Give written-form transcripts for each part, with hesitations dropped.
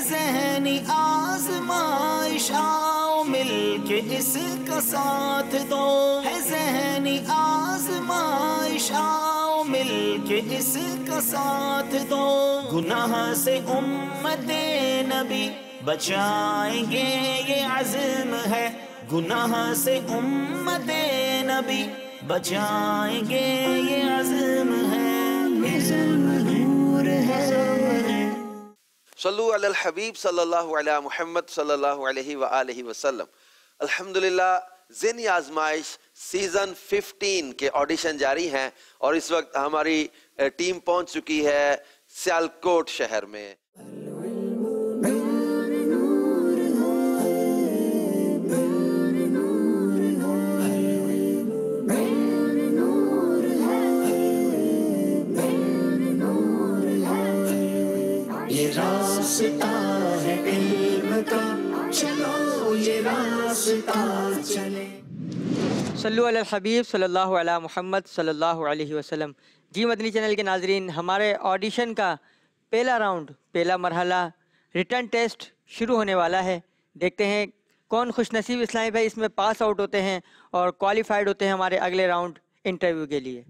ذہنی آزمائش، آؤ مل کے اس کا ساتھ دو، ہے ذہنی آزمائش، آؤ مل کے اس کا ساتھ دو، گناہ سے امت نبی بچائیں گے یہ عزم ہے، گناہ سے امت نبی بچائیں گے یہ عزم ہے، عزم نور ہے۔ صلو علی الحبیب صلی اللہ علیہ محمد صلی اللہ علیہ وآلہ وسلم۔ الحمدللہ ذہنی آزمائش سیزن 15 کے آڈیشن جاری ہیں اور اس وقت ہماری ٹیم پہنچ چکی ہے سیالکوٹ شہر میں۔ یہ راستہ ہے علم کا، چلو یہ راستہ چلے۔ صلو علی الحبیب صلی اللہ علیہ محمد صلی اللہ علیہ وسلم۔ جی مدنی چینل کے ناظرین، ہمارے آڈیشن کا پہلا راؤنڈ، پہلا مرحلہ ریٹرن ٹیسٹ شروع ہونے والا ہے۔ دیکھتے ہیں کون خوش نصیب اسلامی بھائی اس میں پاس آؤٹ ہوتے ہیں اور کوالیفائڈ ہوتے ہیں ہمارے اگلے راؤنڈ انٹرویو کے لیے۔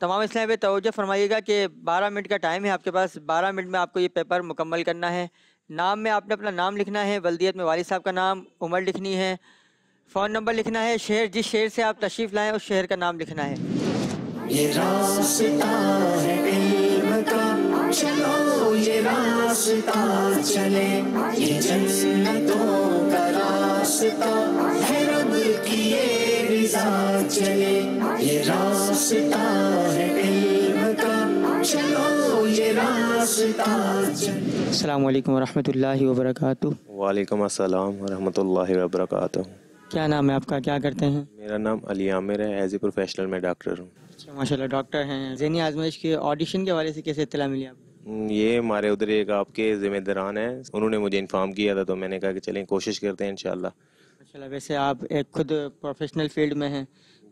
تمام اسلامی پہ توجہ فرمائیے گا کہ 12 منٹ کا ٹائم ہے آپ کے پاس، 12 منٹ میں آپ کو یہ پیپر مکمل کرنا ہے۔ نام میں آپ نے اپنا نام لکھنا ہے، ولدیت میں والد صاحب کا نام، عمر لکھنی ہے، فون نمبر لکھنا ہے، شہر جس شہر سے آپ تشریف لائیں اس شہر کا نام لکھنا ہے۔ یہ راستہ ہے علم کا، چلو یہ راستہ چلے، یہ جنتوں کا راستہ ہے، رب کی یہ رضا چلے، یہ راستہ ہے علم کا، چلو یہ راستہ چلے۔ السلام علیکم ورحمۃ اللہ وبرکاتہ۔ وعلیکم السلام ورحمۃ اللہ وبرکاتہ۔ کیا نام ہے آپ کا، کیا کرتے ہیں؟ میرا نام علی عامر ہے، ایز اے پروفیشنل میں ڈاکٹر ہوں۔ اچھا ماشاء اللہ، ڈاکٹر ہیں۔ ذہنی آزمائش کے آڈیشن کے حوالے سے کیسے اطلاع ملی آپ کو؟ یہ ہمارے ادھر ایک آپ کے ذمہ داران ہیں، انہوں نے مجھے انفارم کیا تھا تو میں نے کہا کہ چلیں کوشش کرتے ہیں انشاءاللہ۔ ماشاء اللہ، ویسے آپ ایک خود پروفیشنل فیلڈ میں ہیں،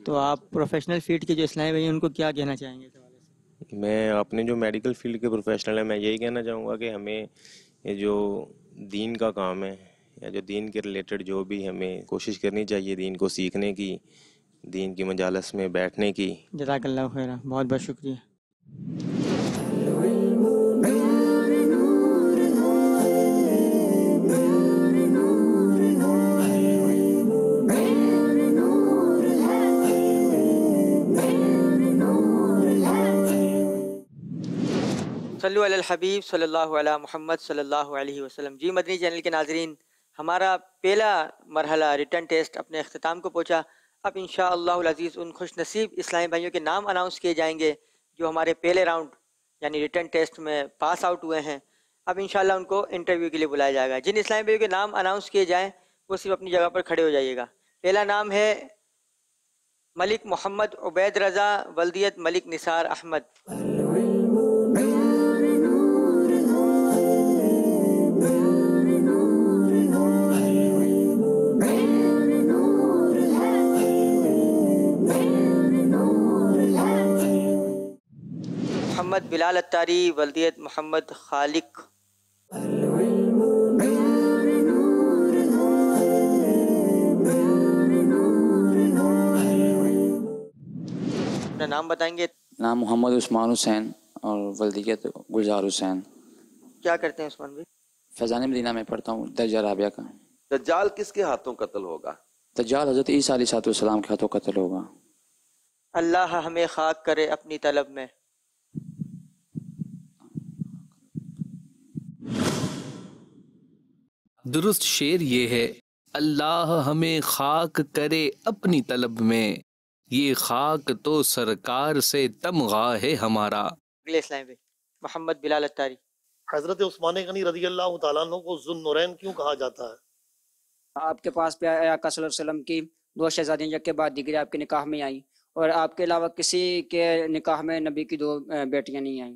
تو آپ پروفیشنل فیلڈ کے جو اسلامی بھائی ہیں ان کو کیا کہنا چاہیں گے اس حوالے سے؟ میں اپنے جو میڈیکل فیلڈ کے پروفیشنل ہیں میں یہی کہنا چاہوں گا کہ ہمیں یہ جو دین کا کام ہے یا جو دین کے ریلیٹڈ جو بھی ہمیں کوشش کرنی چاہیے دین کو سیکھنے کی، دین کی مجالس میں بیٹھنے کی۔ جزاک اللہ خیرہ، بہت بہت شکریہ۔ صلو علی الحبیب صلی اللہ علیہ محمد صلی اللہ علیہ وسلم۔ جی مدنی چینل کے ناظرین، ہمارا پہلا مرحلہ ریٹرن ٹیسٹ اپنے اختتام کو پہنچا۔ اب انشاءاللہ العزیز ان خوش نصیب اسلامی بھائیوں کے نام اناؤنس کیے جائیں گے جو ہمارے پہلے راؤنڈ یعنی ریٹرن ٹیسٹ میں پاس آؤٹ ہوئے ہیں۔ اب انشاءاللہ ان کو انٹرویو کے لیے بلایا جائے گا۔ جن اسلامی بھائیوں کے نام اناؤنس کیے جائیں وہ صرف اپنی جگہ پر کھڑے ہو جائیے گا۔ پہلا نام ہے ملک محمد عبید رضا، ولدیت ملک نثار احمد۔ محمد بلال اتاری، ولدیت محمد خالق۔ اپنا نام بتائیں گے؟ نام محمد عثمان حسین اور ولدیت گلزار حسین۔ کیا کرتے ہیں عثمان بھائی؟ فیضان مدینہ میں پڑھتا ہوں، درجہ رابعہ کا۔ دجال کس کے ہاتھوں قتل ہوگا؟ دجال حضرت عیسیٰ علیہ السلام کے ہاتھوں قتل ہوگا۔ اللہ ہمیں خاک کرے اپنی طلب میں۔ درست شعر یہ ہے، اللہ ہمیں خاک کرے اپنی طلب میں، یہ خاک تو سرکار سے تمغہ ہے ہمارا۔ اگلے اسلام بھائی محمد بلال اتاری۔ حضرت عثمان غنی رضی اللہ تعالیٰ عنہ کو ذو النورین کیوں کہا جاتا ہے؟ آپ کے پاس پہ آقا صلی اللہ علیہ وسلم کی 2 شہزادیاں یک کے بعد دیگری آپ کے نکاح میں آئیں، اور آپ کے علاوہ کسی کے نکاح میں نبی کی 2 بیٹیاں نہیں آئیں۔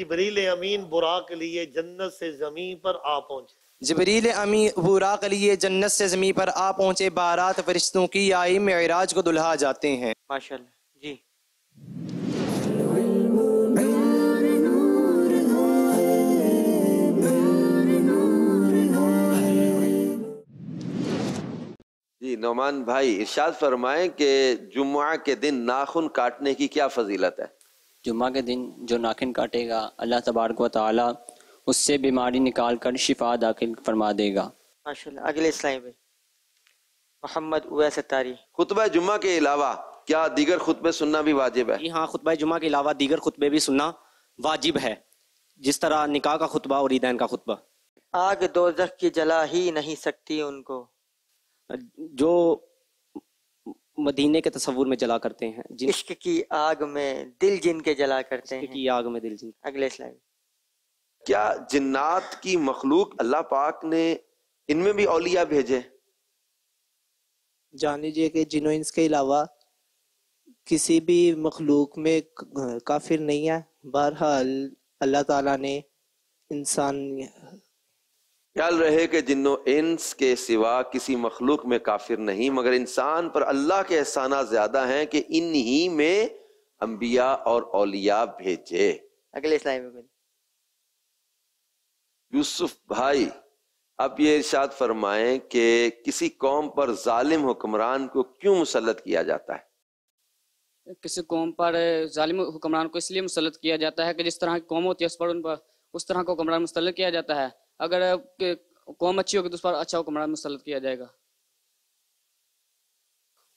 جبریل امین براق کے لیے جنت سے زمین پر آ پہنچے. جبریل امین براق لیے جنت سے زمین پر آ پہنچے، بارات فرشتوں کی آئی، معراج کو دلہا جاتے ہیں. ماشاءاللہ جی. جی نعمان بھائی ارشاد فرمائیں کہ جمعہ کے دن ناخن کاٹنے کی کیا فضیلت ہے؟ جمعہ کے دن جو ناخن کاٹے گا اللہ تبارک و تعالی اس سے بیماری نکال کر شفا داخل فرما دے گا. ماشاءاللہ. اگلے اسلام میں محمد اویس ستاری. خطبہ جمعہ کے علاوہ کیا دیگر خطبے سننا بھی واجب ہے؟ جی ہاں، خطبہ جمعہ کے علاوہ دیگر خطبے بھی سننا واجب ہے، جس طرح نکاح کا خطبہ اور عیدین کا خطبہ. آگ دوزخ کی جلا ہی نہیں سکتی ان کو جو مدینے کے تصور میں جلا کرتے ہیں، عشق کی آگ میں دل جن کے جلا کرتے ہیں. عشق کی آگ میں دل جن. اگلے اسلام. کیا جنات کی مخلوق اللہ پاک نے ان میں بھی اولیاء بھیجے؟ جان لیجیے کہ جن و انس کے علاوہ کسی بھی مخلوق میں کافر نہیں ہے. بہرحال اللہ تعالیٰ نے انسان خیال رہے کہ جن و انس کے سوا کسی مخلوق میں کافر نہیں، مگر انسان پر اللہ کے احسانات زیادہ ہیں کہ انہی میں انبیاء اور اولیاء بھیجے. اگلے اسلام میں یوسف بھائی اب یہ ارشاد فرمائیں کہ کسی قوم پر ظالم حکمران کو کیوں مسلط کیا جاتا ہے؟ کسی قوم پر ظالم حکمران کو اس لیے مسلط کیا جاتا ہے کہ جس طرح کی قوم ہوتی ہے اس پر ان پر اس طرح کا حکمران مسلط کیا جاتا ہے. اگر قوم اچھی ہوگی تو اس پر اچھا حکمران مسلط کیا جائے گا.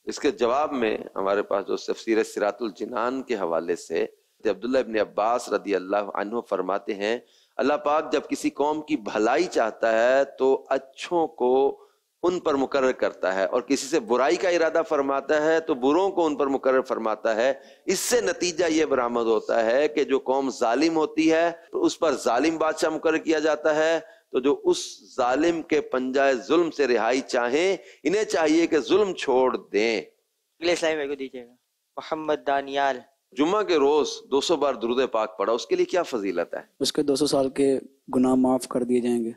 اس کے جواب میں ہمارے پاس جو تفسیر صراط الجنان کے حوالے سے عبداللہ ابن عباس رضی اللہ عنہ فرماتے ہیں اللہ پاک جب کسی قوم کی بھلائی چاہتا ہے تو اچھوں کو ان پر مقرر کرتا ہے، اور کسی سے برائی کا ارادہ فرماتا ہے تو بروں کو ان پر مقرر فرماتا ہے. اس سے نتیجہ یہ برآمد ہوتا ہے کہ جو قوم ظالم ہوتی ہے تو اس پر ظالم بادشاہ مقرر کیا جاتا ہے، تو جو اس ظالم کے پنجائے ظلم سے رہائی چاہیں انہیں چاہیے کہ ظلم چھوڑ دیں. اگلے اسلام کو دیجیے گا. محمد دانیال. جمعہ کے روز 200 بار درود پاک پڑھا، اس کے لیے کیا فضیلت ہے؟ اس کے 200 سال کے گناہ معاف کر دیے جائیں گے.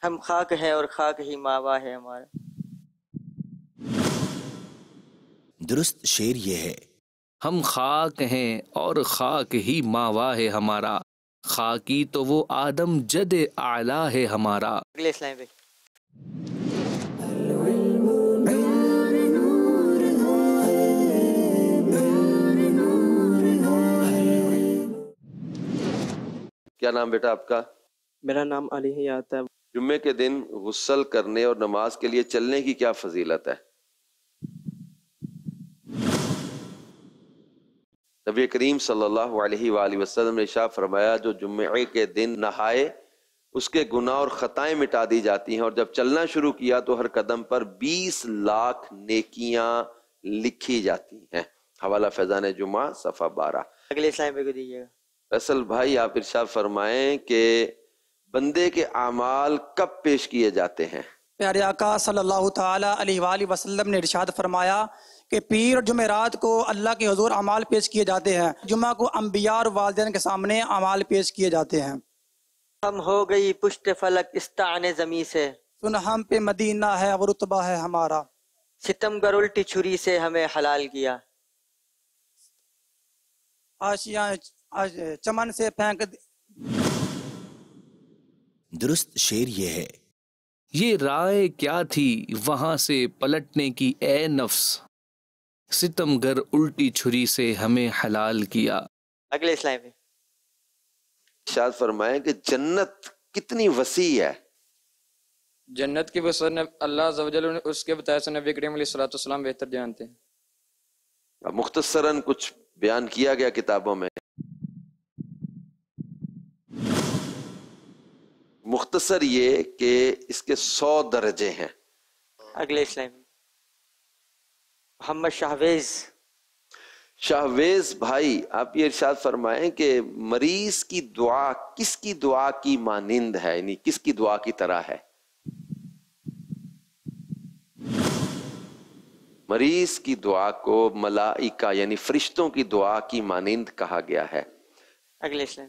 ہم خاک ہیں اور خاک ہی ماوا ہے ہمارا. درست شعر یہ ہے ہم خاک ہیں اور خاک ہی ماوا ہے ہمارا، خاکی تو وہ آدم جد اعلیٰ ہے ہمارا. اگلے اسلام پہ کیا نام بیٹا آپ کا؟ میرا نام علی حیات ہے. جمعے کے دن غسل کرنے اور نماز کے لیے چلنے کی کیا فضیلت ہے؟ نبی کریم صلی اللہ علیہ وآلہ وسلم نے ارشاد فرمایا جو جمعے کے دن نہائے اس کے گناہ اور خطائیں مٹا دی جاتی ہیں، اور جب چلنا شروع کیا تو ہر قدم پر 20 لاکھ نیکیاں لکھی جاتی ہیں. حوالہ فیضان جمعہ صفحہ 12. اگلے اسلام پہ کو دیجیے گا. فیصل بھائی آپ ارشاد فرمائیں کہ بندے کے اعمال کب پیش کیے جاتے ہیں؟ پیارے آقا صلی اللہ تعالی علیہ وآلہ وسلم نے ارشاد فرمایا کہ پیر اور جمعرات کو اللہ کے حضور اعمال پیش کیے جاتے ہیں. جمعہ کو انبیاء اور والدین کے سامنے اعمال پیش کیے جاتے ہیں. ہم ہو گئی پشت فلک استعان زمیں سے، سن ہم پہ مدینہ ہے وہ رتبہ ہے ہمارا، ستمگر الٹی چھری سے ہمیں حلال کیا. آشیاں چمن سے پھینک. درست شعر یہ ہے یہ رائے کیا تھی وہاں سے پلٹنے کی اے نفس، ستمگر الٹی چھری سے ہمیں حلال کیا. اگلے اسلام پہ ارشاد فرمائیں کہ جنت کتنی وسیع ہے. جنت کی وسعت اللہ عز و جل اس کے بتایا سے نبی کریم علیہ الصلوۃ والسلام بہتر جانتے ہیں. مختصراً کچھ بیان کیا گیا کتابوں میں. مختصر یہ کہ اس کے 100 درجے ہیں. اگلے اسلام محمد شاہویز. شاہویز بھائی آپ یہ ارشاد فرمائیں کہ مریض کی دعا کس کی دعا کی مانند ہے، یعنی کس کی دعا کی طرح ہے؟ مریض کی دعا کو ملائکہ یعنی فرشتوں کی دعا کی مانند کہا گیا ہے. اگلے اسلام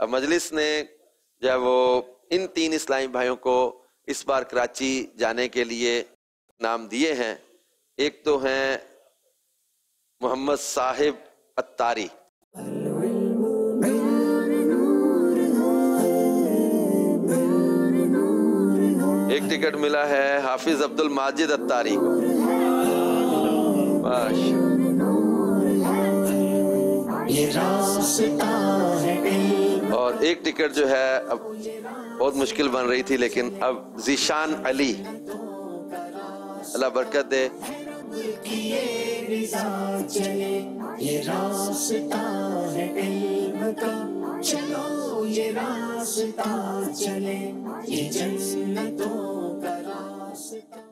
اب مجلس نے جو وہ ان 3 اسلامی بھائیوں کو اس بار کراچی جانے کے لیے نام دیے ہیں. ایک تو ہیں محمد صاحب اتاری، ایک ٹکٹ ملا ہے حافظ عبد الماجد اتاری کو. اور ایک ٹکٹ جو ہے اب بہت مشکل بن رہی تھی، لیکن اب ذیشان علی، اللہ برکت دے. یہ راستہ ہے علم کا، چلو یہ راستہ چلے، یہ جنتوں کا راستہ.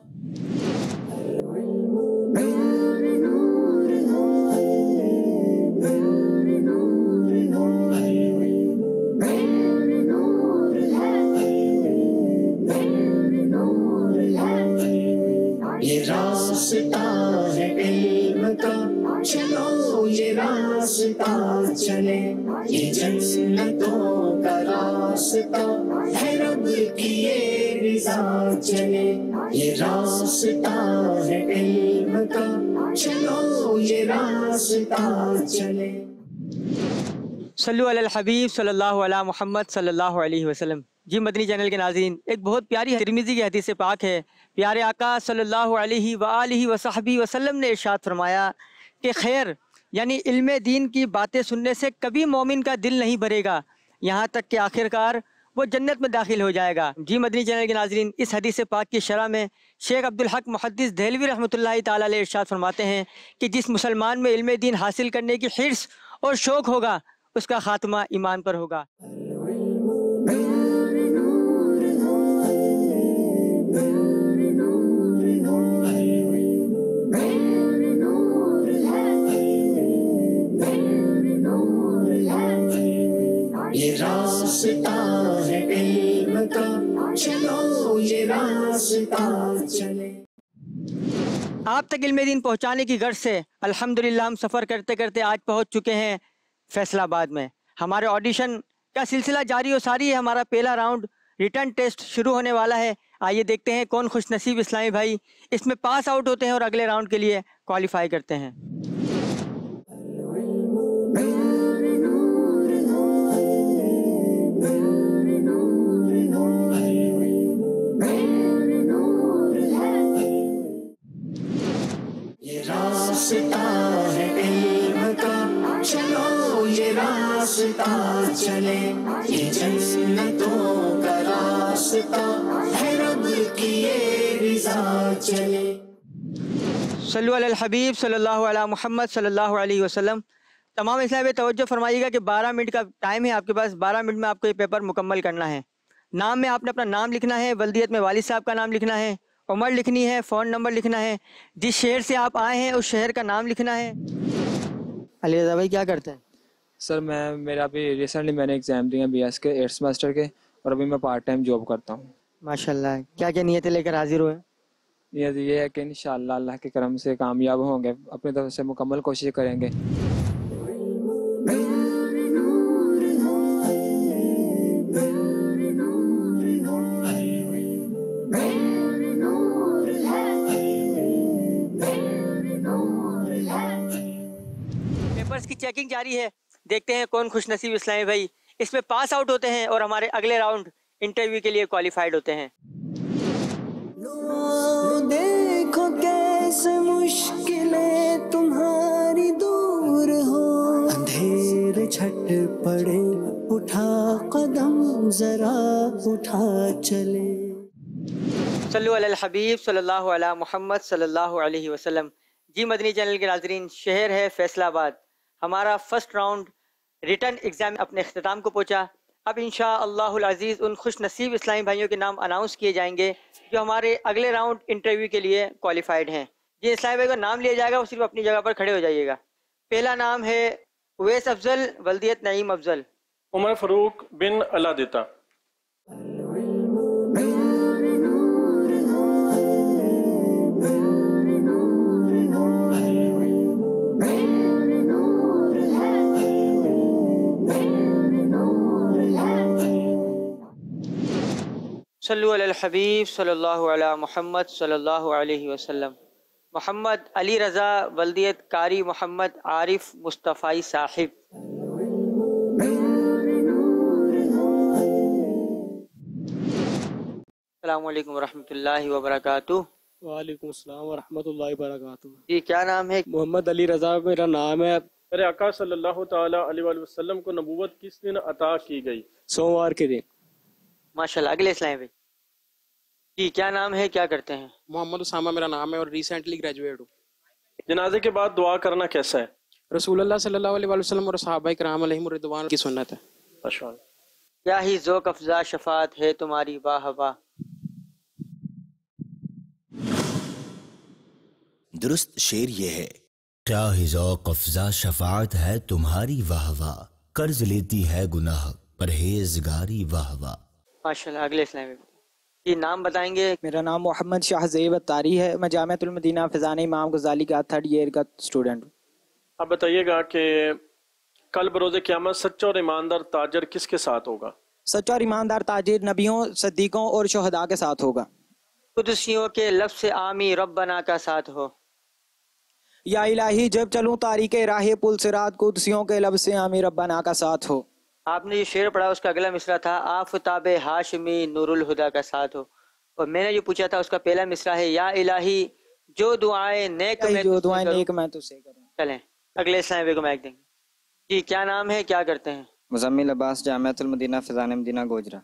یہ راستہ ہے علم کا، چلو یہ راستہ چلے، یہ جنتوں کا راستہ ہے، رب کی یہ رضا چلے. یہ راستہ ہے علم کا، چلو یہ راستہ چلے. صلو علی الحبیب صلی اللہ علی محمد صلی اللہ علیہ وسلم. جی مدنی چینل کے ناظرین، ایک بہت پیاری ترمذی کی حدیث پاک ہے. پیارے آقا صلی اللہ علیہ وآلہ وصحبہ وسلم نے ارشاد فرمایا کہ خیر یعنی علم دین کی باتیں سننے سے کبھی مومن کا دل نہیں بھرے گا یہاں تک کہ آخرکار وہ جنت میں داخل ہو جائے گا. جی مدنی چینل کے ناظرین، اس حدیث پاک کی شرح میں شیخ عبدالحق محدث دہلوی رحمۃ اللہ تعالی علیہ ارشاد فرماتے ہیں کہ جس مسلمان میں علم دین حاصل کرنے کی حرص اور شوق ہوگا اس کا خاتمہ ایمان پر ہوگا. یہ راستہ ہے علم کا، چلو یہ راستہ چلے. آپ تک علم دین پہنچانے کی غرض سے الحمدللہ ہم سفر کرتے کرتے آج پہنچ چکے ہیں فیصل آباد میں. ہمارے آڈیشن کا سلسلہ جاری و ساری ہے. ہمارا پہلا راؤنڈ ریٹرن ٹیسٹ شروع ہونے والا ہے. آئیے دیکھتے ہیں کون خوش نصیب اسلامی بھائی اس میں پاس آؤٹ ہوتے ہیں اور اگلے راؤنڈ کے لیے کوالیفائی کرتے ہیں. یہ راستہ ہے علم کا، چلو یہ راستہ چلے، یہ جنتوں کا راستہ ہے، رب کی یہ رضا چلے. صلو علی الحبیب صلی اللہ علی محمد صلی اللہ علیہ وسلم. تمام اسلامی توجہ فرمائیے گا کہ 12 منٹ کا ٹائم ہے آپ کے پاس. 12 منٹ میں آپ کو یہ پیپر مکمل کرنا ہے. نام میں آپ نے اپنا نام لکھنا ہے، ولدیت میں والد صاحب کا نام لکھنا ہے، عمر لکھنی ہے، فون نمبر لکھنا ہے، جس شہر سے آپ آئے ہیں اس شہر کا نام لکھنا ہے. علی رضا بھائی کیا کرتے ہیں؟ سر میرا ابھی ریسنٹلی میں نے ایگزام دیے ہیں BS کے 8th سیمسٹر کے، اور ابھی میں پارٹ ٹائم جاب کرتا ہوں. ماشاءاللہ. کیا کیا نیتیں لے کر حاضر ہوئے؟ یہ ہے کہ انشاءاللہ اللہ کے کرم سے کامیاب ہوں گے، اپنی طرف سے مکمل کوشش کریں گے. پیپرز کی چیکنگ جاری ہے. دیکھتے ہیں کون خوش نصیب اسلامی بھائی اس میں پاس آؤٹ ہوتے ہیں اور ہمارے اگلے راؤنڈ انٹرویو کے لیے کوالیفائڈ ہوتے ہیں. دیکھو کیسے مشکلیں تمہاری دور ہو، اندھیر چھٹ پڑے، اٹھا قدم ذرا اٹھا چلے. صلو علی الحبیب صلی اللہ علی محمد صلی اللہ علیہ وسلم. جی مدنی چینل کے ناظرین، شہر ہے فیصل آباد. ہمارا فرسٹ راؤنڈ ریٹن ایگزام اپنے اختتام کو پہنچا. اب انشاءاللہ العزیز ان خوش نصیب اسلامی بھائیوں کے نام اناؤنس کیے جائیں گے جو ہمارے اگلے راؤنڈ انٹرویو کے لیے کوالیفائڈ ہیں. جی اسلامی بھائی کا نام لیا جائے گا، وہ صرف اپنی جگہ پر کھڑے ہو جائیے گا. پہلا نام ہے اویس افضل، ولدیت نعیم افضل. عمر فاروق بن اللہ دیتا. صلو علی الحبیب صلی اللہ علی محمد صلی اللہ علیہ وسلم. محمد علی رضا ولدیت قاری محمد عارف مصطفی صاحب. السلام علیکم ورحمۃ اللہ وبرکاتہ. وعلیکم السلام ورحمۃ اللہ وبرکاتہ. جی کیا نام ہے؟ محمد علی رضا میرا نام ہے. میرے آقا صلی اللہ تعالی علیہ وآلہ وسلم کو نبوت کس دن عطا کی گئی؟ سوموار کے دن. ماشاءاللہ. اگلے اسلام پہ. جی کیا نام ہے، کیا کرتے ہیں؟ محمد اسامہ میرا نام ہے اور ریسنٹلی گریجویٹ ہوں. جنازے کے بعد دعا کرنا کیسا ہے؟ رسول اللہ صلی اللہ علیہ وسلم اور صحابہ کرام علیہم الرضوان کی سنت ہے. کیا ہی ذوق افزا شفاعت ہے تمہاری واہ واہ. درست شعر یہ ہے، کیا ہی ذوق افزا شفاعت ہے تمہاری واہ واہ، قرض لیتی ہے گناہ پرہیزگاری واہ واہ. ماشاءاللہ. اگلے اسلام پہ. جی نام بتائیں گے؟ میرا نام محمد شاہ زیب الطاری ہے. میں جامعۃ المدینہ فیضان امام غزالی کا 3rd ایئر کا اسٹوڈنٹ ہوں. آپ بتائیے گا کہ کل بروز قیامت سچا اور ایماندار تاجر کس کے ساتھ ہوگا؟ سچا اور ایماندار تاجر نبیوں، صدیقوں اور شہداء کے ساتھ ہوگا. قدسیوں کے لفظ آمی ربنا کا ساتھ ہو. یا الہی جب چلوں تاریک راہ پل صراط، قدسیوں کے لفظ آمی ربنا کا ساتھ ہو. آپ نے جو شعر پڑھا اس کا اگلا مصرع تھا آفتاب ہاشمی نور الہدا کا ساتھ ہو، اور میں نے جو پوچھا تھا اس کا پہلا مصرع ہے یا الہی جو دعائیں نیک میں تجھ سے کروں. چلیں اگلے اسلام کو مائک دیں گے. جی کیا نام ہے، کیا کرتے ہیں؟ مزمل عباس جامعۃ المدینہ فیضان مدینہ گوجرا.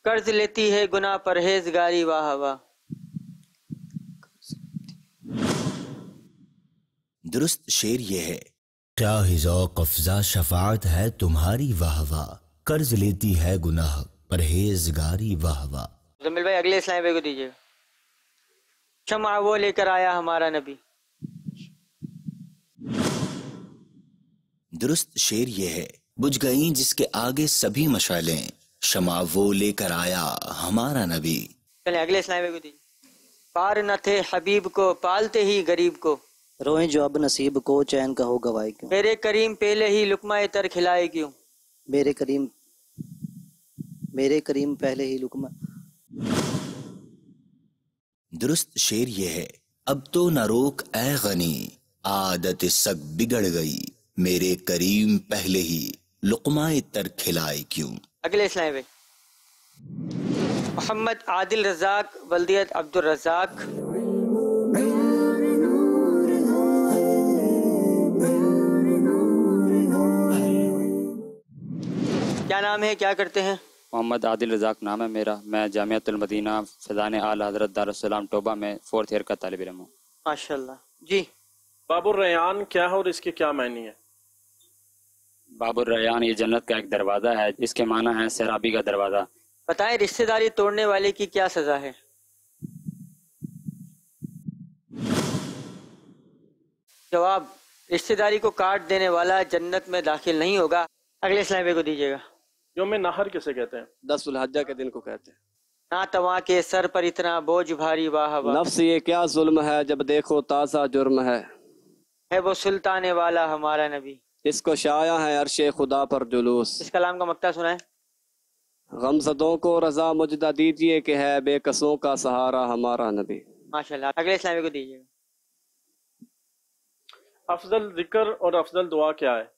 قرض لیتی ہے گناہ پرہیزگاری واہ واہ. درست شعر یہ ہے، کیا ہی ذوق افزا شفاعت ہے تمہاری واہ واہ، قرض لیتی ہے گناہ پرہیزگاری واہ واہ. زمیل بھائی اگلے اسلام پہ کو دیجیے. شمع وہ لے کر آیا ہمارا نبی. درست شعر یہ ہے، بجھ گئیں جس کے آگے سبھی مشعلیں، شمع وہ لے کر آیا ہمارا نبی. چلیں اگلے اسلام پہ کو دیجیے. پار نہ تھے حبیب کو پالتے ہی غریب کو، روئیں جو اب نصیب کو چین کا ہو گواہی کیوں. میرے کریم پہلے ہی لقمہ تر کھلائے کیوں. میرے کریم پہلے ہی لقمہ. درست شعر یہ ہے، اب تو نہ روک اے غنی، عادت سگ بگڑ گئی، میرے کریم پہلے ہی لقمہ تر کھلائے کیوں. اگلے اسلام پہ. محمد عادل رزاق ولدیت عبد الرزاق. کیا نام ہے، کیا کرتے ہیں؟ محمد عادل رزاق نام ہے میرا. میں جامعۃ المدینہ فیضان اعلی حضرت دارالسلام ٹوبہ میں 4th ایئر کا طالب علم ہوں. ماشاءاللہ. جی باب الریان کیا ہے اور اس کے کیا معنی ہے؟ باب الریان یہ جنت کا ایک دروازہ ہے جس کے معنی ہے سیرابی کا دروازہ. بتائیں رشتہ داری توڑنے والے کی کیا سزا ہے؟ جواب، رشتہ داری کو کاٹ دینے والا جنت میں داخل نہیں ہوگا. اگلے اسلام پہ کو دیجیے گا. یوم نہر کسے کہتے ہیں؟ 10 ذو الحجہ کے دن کو کہتے ہیں. نہ تواں کے سر پر اتنا بوجھ بھاری واہ واہ. نفس یہ کیا ظلم ہے جب دیکھو تازہ جرم ہے وہ سلطان والا ہمارا نبی، اس کو شایع ہے عرش خدا پر جلوس. اس کلام کا مقطع سنائیں. غمزدوں کو رضا مجدہ دیجئے کہ ہے بے کسوں کا سہارا ہمارا نبی. ماشاءاللہ. اگلے اسلام کو دیجیے گا. افضل ذکر اور افضل دعا کیا ہے؟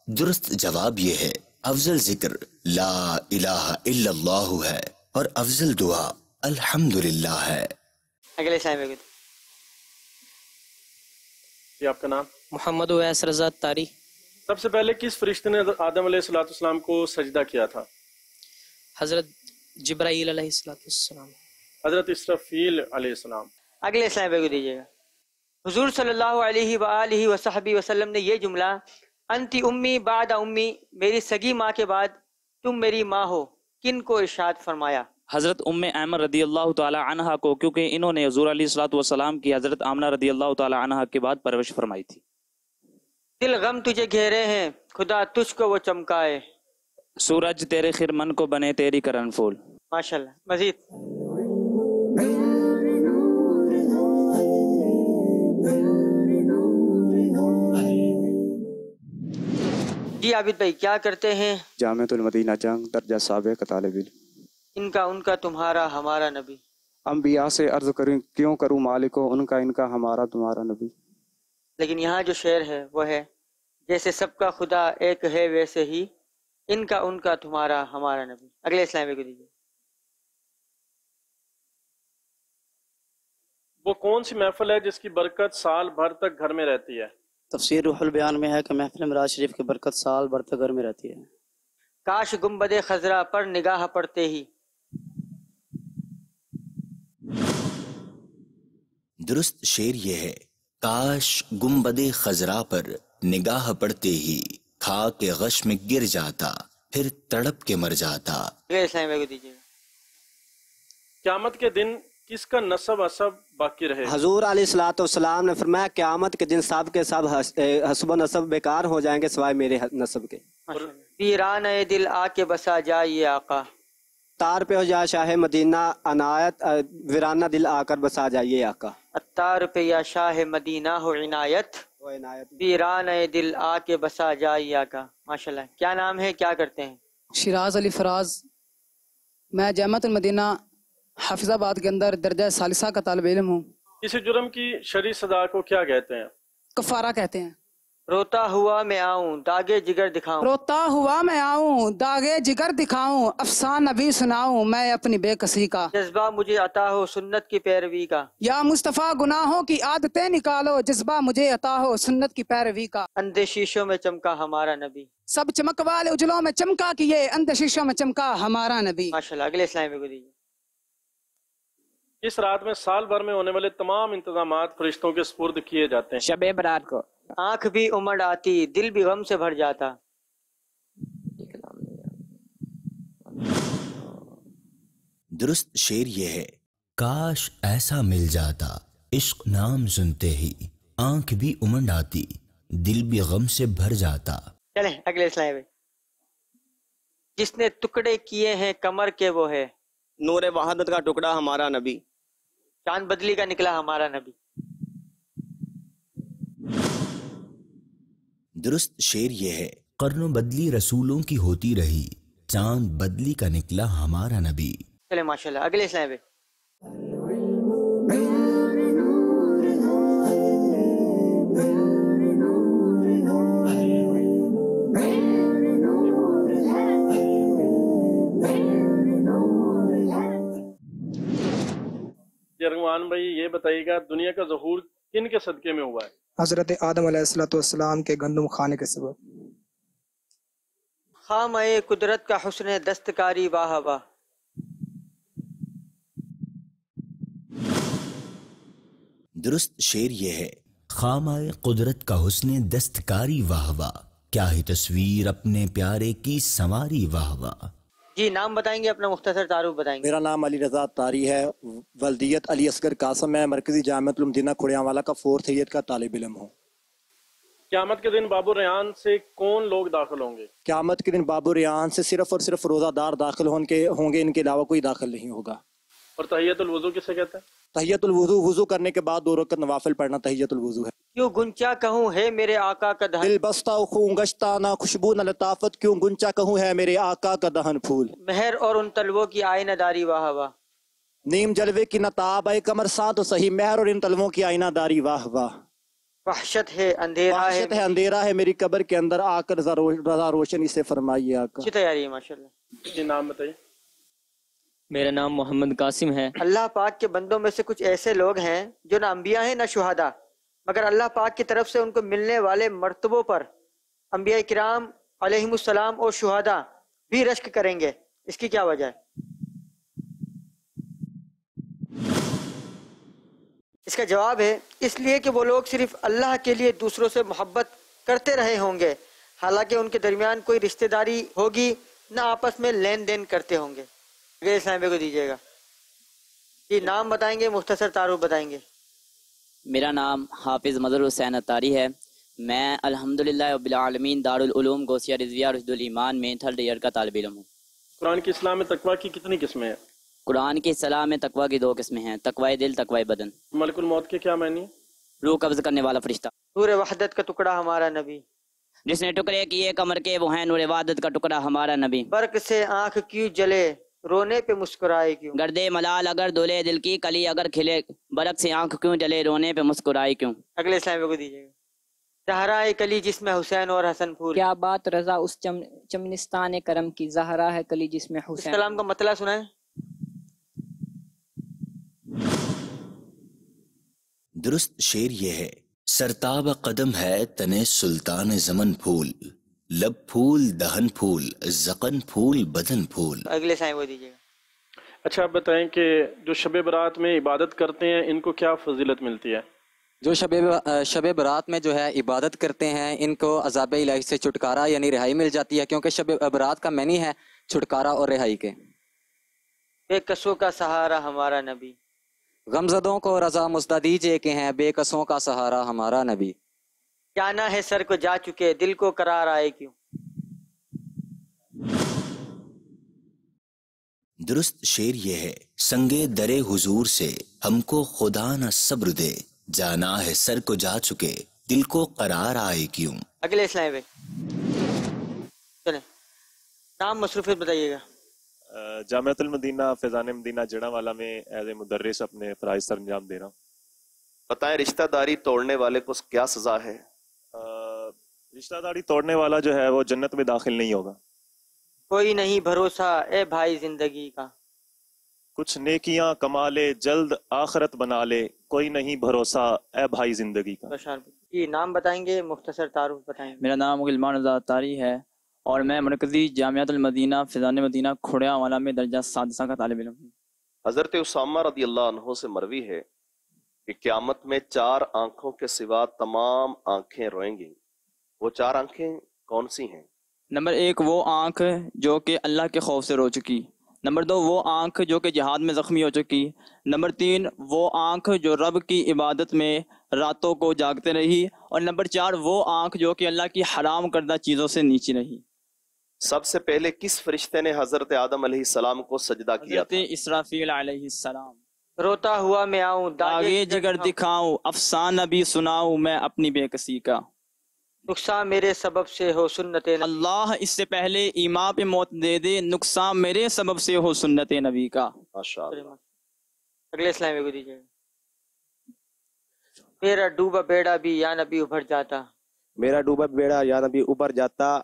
درست جواب یہ ہے، افضل ذکر لا الہ الا اللہ ہے اور افضل دعا الحمدللہ ہے. اگلے اسلام کو. یہ آپ کا نام؟ محمد اویس رضا طاری. سب سے پہلے کس فرشتے نے آدم علیہ السلام کو سجدہ کیا تھا؟ حضرت جبرائیل علیہ السلام. حضرت اسرافیل علیہ السلام. اگلے اسلام پہ کو دیجیے گا. حضور صلی اللہ علیہ وآلہ وصحبہ وسلم نے یہ جملہ انتی امی بعد امی، میری سگی ماں کے بعد تم میری ماں ہو، کن کو ارشاد فرمایا؟ حضرت ام ایمن رضی اللہ تعالی عنہا کو، کیونکہ انہوں نے حضور علیہ الصلوۃ والسلام کی حضرت آمنہ رضی اللہ تعالی عنہا کے بعد پرورش فرمائی تھی. دل غم تجھے گھیرے ہیں خدا تجھ کو وہ چمکائے، سورج تیرے خرمن کو بنے تیری کرن پھول. ماشاءاللہ. مزید. جی عابد بھائی کیا کرتے ہیں؟ جامعۃ المدینہ جنگ درجہ سابق طالب علم۔ ان کا تمہارا ہمارا نبی۔ انبیاء سے عرض کریں کیوں کروں مالک ہو، ان کا ہمارا تمہارا نبی۔ لیکن یہاں جو شعر ہے وہ ہے جیسے سب کا خدا ایک ہے ویسے ہی ان کا تمہارا ہمارا نبی۔ اگلے اسلام کو دیجیے۔ وہ کون سی محفل ہے جس کی برکت سال بھر تک گھر میں رہتی ہے؟ تفسیر روح البیان میں ہے کہ محفل معراج شریف کی برکت سال بھر تک گھر میں رہتی ہے۔ کاش گنبد خضرا پر نگاہ پڑتے ہی۔ درست شعر یہ ہے، کاش گنبد خضرا پر نگاہ پڑتے ہی کھا کے غش میں گر جاتا، پھر تڑپ کے مر جاتا۔ اگلے اسلام کو دیجیے۔ قیامت کے دن کس کا نسب حسب باقی رہے؟ حضور علیہ الصلوۃ والسلام نے فرمایا قیامت کے دن سب کے سب حسب و نسب بیکار ہو جائیں گے سوائے میرے نسب کے۔ ویران دل آ کے بسا جائے آقا، تار پہ ہو جائے شاہ مدینہ عنایت، ویرانہ دل آ کر بسا جائیے آقا۔ اتار پہ یا شاہ مدینہ ہو عنایت، ویران دل آ کے بسا جائے آقا۔ ماشاءاللہ، کیا نام ہے، کیا کرتے ہیں؟ شیراز علی فراز، میں جامعۃ المدینہ حافظ آباد کے اندر درجہ ثالثہ کا طالب علم ہوں۔ کسی جرم کی شرعی سزا کو کیا کہتے ہیں؟ کفارہ کہتے ہیں۔ روتا ہوا میں آؤں داغے جگر دکھاؤں، روتا ہوا میں آؤں داغے جگر دکھاؤں، افسان نبی سناؤں میں اپنی بے کسی کا، جذبہ مجھے عطا ہو سنت کی پیروی کا، یا مصطفیٰ گناہوں کی عادتیں نکالو، جذبہ مجھے عطا ہو سنت کی پیروی کا۔ اندھے شیشوں میں چمکا ہمارا نبی، سب چمک والے اجلوں میں چمکا کیے، اندھے شیشوں میں چمکا ہمارا نبی۔ ماشاءاللہ، اگلے اسلام کو دیجیے۔ اس رات میں سال بھر میں ہونے والے تمام انتظامات فرشتوں کے سپرد کیے جاتے ہیں؟ شب برات کو۔ آنکھ بھی امڑ آتی، دل بھی غم سے بھر جاتا۔ درست شعر یہ ہے، کاش ایسا مل جاتا، عشق نام سنتے ہی آنکھ بھی امنڈ آتی، دل بھی غم سے بھر جاتا۔ چلیں اگلے اسلام میں۔ جس نے ٹکڑے کیے ہیں کمر کے وہ ہے، نور وحدت کا ٹکڑا ہمارا نبی، چاند بدلی کا نکلا ہمارا نبی۔ درست شعر یہ ہے، قرن بدلی رسولوں کی ہوتی رہی، چاند بدلی کا نکلا ہمارا نبی۔ چلے ماشاءاللہ، اگلے اسلام پہ۔ رحمان بھائی یہ بتائیے گا دنیا کا ظہور کن کے صدقے میں ہوا ہے؟ حضرت آدم علیہ السلام کے گندم کھانے کے سبب۔ خامہ قدرت کا حسن دستکاری واہ واہ، درست شعر یہ ہے، خامہ قدرت کا حسن دستکاری واہ واہ، کیا ہی تصویر اپنے پیارے کی سنواری واہ واہ۔ جی نام بتائیں گے، اپنا مختصر تعارف بتائیں گے؟ میرا نام علی رضا طاری ہے، ولدیت علی اصغر قاسم ہے، مرکزی جامعۃ المدینہ کھڑیانوالا کا 4th ایئر کا طالب علم ہوں۔ قیامت کے دن باب الریان سے کون لوگ داخل ہوں گے؟ قیامت کے دن باب الریان سے صرف اور صرف روزہ دار داخل ہوں گے، ان کے علاوہ کوئی داخل نہیں ہوگا۔ اور تحیت الوضو کسے کہتے ہیں؟ تحیت الوضو، وضو کرنے کے بعد 2 رکعت نوافل پڑھنا تحیت الوضو ہے۔ کیوں گنچا کہوں ہے میرے آقا کا دہن، دل بستہ خون گشتہ نہ خوشبو نہ لطافت، کیوں گنچا کہوں ہے میرے آقا کا دہن پھول۔ مہر اور ان تلووں کی آئینہ داری واہ واہ، نیم جلوے کی نتاب اے کمر ساں تو صحیح، مہر اور ان تلووں کی آئینہ داری واہ واہ۔ وحشت ہے اندھیرا ہے میری قبر کے اندر، آ کر رضا روشنی سے فرمائیے آقا۔ اچھی تیاری ہے ماشاءاللہ۔ جی نام بتائیے۔ میرا نام محمد قاسم ہے۔ اللہ پاک کے بندوں میں سے کچھ ایسے لوگ ہیں جو نہ انبیاء ہیں نہ شہداء، مگر اللہ پاک کی طرف سے ان کو ملنے والے مرتبوں پر انبیاء کرام علیہم السلام اور شہداء بھی رشک کریں گے۔ اس کی کیا وجہ ہے؟ اس کا جواب ہے اس لیے کہ وہ لوگ صرف اللہ کے لیے دوسروں سے محبت کرتے رہے ہوں گے، حالانکہ ان کے درمیان کوئی رشتہ داری ہوگی نہ آپس میں لین دین کرتے ہوں گے۔ اگلے اسلام کو دیجیے گا۔ جی نام بتائیں گے، مختصر تعارف بتائیں گے؟ میرا نام حافظ مظہر حسین اتاری ہے، میں الحمدللہ رب العالمین دارالعلوم گوسیہ رضویہ رشد الایمان میں 3rd ایئر کا طالب علم ہوں۔ قرآن کی اصلاح میں تقویٰ کی کتنی قسمیں ہیں؟ قرآن کی اصلاح میں تقویٰ کی 2 قسمیں ہیں، تقویٰ دل، تقویٰ بدن۔ ملک الموت کے کیا معنی؟ روح قبض کرنے والا فرشتہ۔ نور وحدت کا ٹکڑا ہمارا نبی۔ جس نے ٹکڑے کیے کمر کے وہ ہیں نور وحدت کا ٹکڑا ہمارا نبی. برق سے آنکھ کیوں جلے رونے پہ مسکرائے کیوں. گردے ملال اگر دولے دل کی کلی اگر کھلے برق سے آنکھ کیوں جلے رونے پہ مسکرائے کیوں. اگلے اسلام کو دیجیے گا. زہرا کلی جس میں حسین اور حسن پھول. کیا بات رضا اس چمنستان کرم کی، زہرا ہے کلی جس میں حسین. اس کلام کا مطلب سنائیں. درست شعر یہ ہے: سرتاب قدم ہے تنے سلطان زمن پھول، لب پھول دہن پھول زقن پھول بدن پھول. اگلے سائیں وہ دیجیے گا. اچھا آپ بتائیں کہ جو شب برات میں عبادت کرتے ہیں ان کو کیا فضیلت ملتی ہے؟ جو شب برات میں جو ہے عبادت کرتے ہیں ان کو عذاب الہی سے چھٹکارا یعنی رہائی مل جاتی ہے، کیونکہ شب برات کا معنی ہے چھٹکارا اور رہائی کے. بے کسوں کا سہارا ہمارا نبی. غمزدوں کو رضا مزدہ دیجیے کہ ہیں بے کسوں کا سہارا ہمارا نبی. جانا ہے سر کو جا چکے دل کو قرار آئے کیوں. درست شعر یہ ہے: سنگے درے حضور سے ہم کو خدا نہ صبر دے، جانا ہے سر کو جا چکے دل کو قرار آئے کیوں. اگلے اسلام پہ چلیں. نام مصروفیت بتائیے گا. جامعۃ المدینہ فیضان مدینہ جڑا والا میں ایز اے مدرس اپنے فرائض سر انجام دے رہا ہوں. بتائیں رشتہ داری توڑنے والے کو کیا سزا ہے؟ رشتہ داری توڑنے والا جو ہے وہ جنت میں داخل نہیں ہوگا. کوئی نہیں بھروسہ اے بھائی زندگی کا. کچھ نیکیاں کما لے جلد آخرت بنا لے، کوئی نہیں بھروسہ اے بھائی زندگی کا. جی نام بتائیں گے، مختصر تعارف بتائیں گے. میرا نام غلمان رضا طاری ہے اور میں مرکزی جامعۃ المدینہ فیضان مدینہ کھوڑیاں والا میں درجہ سادسہ کا طالب علم ہوں. حضرت اسامہ رضی اللہ عنہ سے مروی ہے کہ قیامت میں 4 آنکھوں کے سوا تمام آنکھیں روئیں گی. وہ 4 آنکھیں کون سی ہیں؟ نمبر 1 وہ آنکھ جو کہ اللہ کے خوف سے رو چکی. نمبر 2 وہ آنکھ جو کہ جہاد میں زخمی ہو چکی. نمبر 3 وہ آنکھ جو رب کی عبادت میں راتوں کو جاگتے رہی. اور نمبر 4 وہ آنکھ جو کہ اللہ کی حرام کردہ چیزوں سے نیچی رہی. سب سے پہلے کس فرشتے نے حضرت آدم علیہ السلام کو سجدہ کیا تھا؟ حضرت اسرافیل علیہ السلام. روتا ہوا میں آؤں داغے جگر دکھاؤں افسانہ بھی سناؤں میں اپنی بے کسی کا. نقصان میرے سبب سے ہو سنت اللہ اس سے پہلے ایما پہ موت دے دے، نقصان میرے سبب سے ہو سنت نبی کا. ماشاءاللہ. اگلے اسلام کو دیجیے. میرا ڈوبا بیڑا بھی یا نبی ابھر جاتا. میرا ڈوبا بیڑا یا نبی ابھر جاتا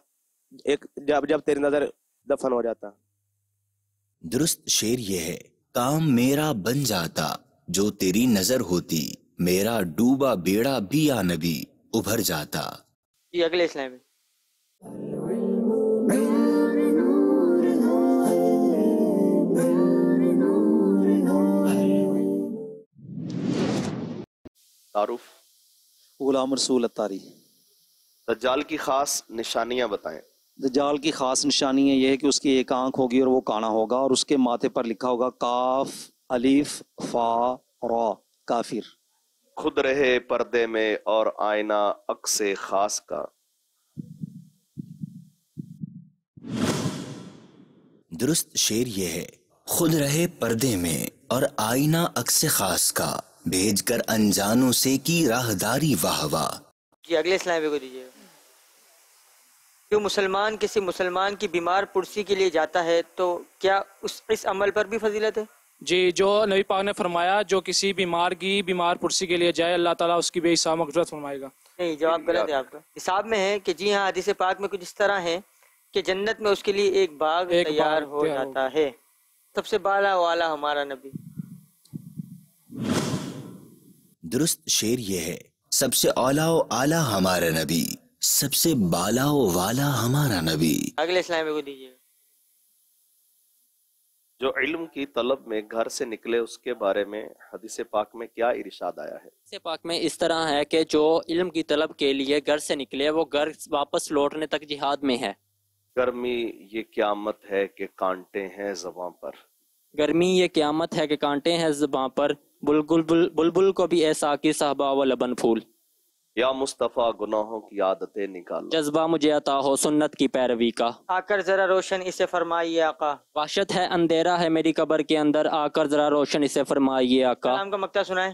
ایک جب تیری نظر دفن ہو جاتا. درست شعر یہ ہے: کام میرا بن جاتا جو تیری نظر ہوتی، میرا ڈوبا بیڑا بھی یا نبی ابھر جاتا. جی اگلے اسلام میں تعارف. غلام رسول الطاری. دجال کی خاص نشانیاں بتائیں. دجال کی خاص نشانی یہ ہے کہ اس کی ایک آنکھ ہوگی اور وہ کانا ہوگا اور اس کے ماتھے پر لکھا ہوگا کاف الف فا را کافر. خود رہے پردے میں اور آئینہ عکس خاص کا. درست شعر یہ ہے: خود رہے پردے میں اور آئینہ عکس خاص کا، بھیج کر انجانوں سے کی راہداری واہ واہ. جی اگلے اسلام کو دیجیے. جو مسلمان کسی مسلمان کی بیمار پرسی کے لیے جاتا ہے تو کیا اس عمل پر بھی فضیلت ہے؟ جی جو نبی پاک نے فرمایا جو کسی بیمار کی بیمار پرسی کے لیے جائے اللہ تعالیٰ اس کی بے حساب مغفرت فرمائے گا. نہیں، جواب غلط ہے آپ کا. حساب میں ہے کہ جی ہاں حدیث پاک میں کچھ اس طرح ہے کہ جنت میں اس کے لیے ایک باغ تیار ہو جاتا ہے. سب سے بالا والا ہمارا نبی. درست شعر یہ ہے: سب سے اولا و اعلیٰ ہمارا نبی، سب سے بالا و والا ہمارا نبی. اگلے اسلام کو دیجیے. جو علم کی طلب میں گھر سے نکلے اس کے بارے میں حدیث پاک میں کیا ارشاد آیا ہے؟ حدیث پاک میں اس طرح ہے کہ جو علم کی طلب کے لیے گھر سے نکلے وہ گھر واپس لوٹنے تک جہاد میں ہے. گرمی یہ قیامت ہے کہ کانٹے ہیں زباں پر. گرمی یہ قیامت ہے کہ کانٹے ہیں زباں پر. بلبل کو بھی ایسا کہ صحبا و لبن پھول. یا مصطفیٰ گناہوں کی عادتیں نکالو. جذبہ مجھے عطا ہو سنت کی پیروی کا. آ کر ذرا روشن اسے فرمائیے آقا. وحشت ہے اندھیرا ہے میری قبر کے اندر، آ کر ذرا روشن اسے فرمائیے آقا. کلام کا مقطع سنائیں.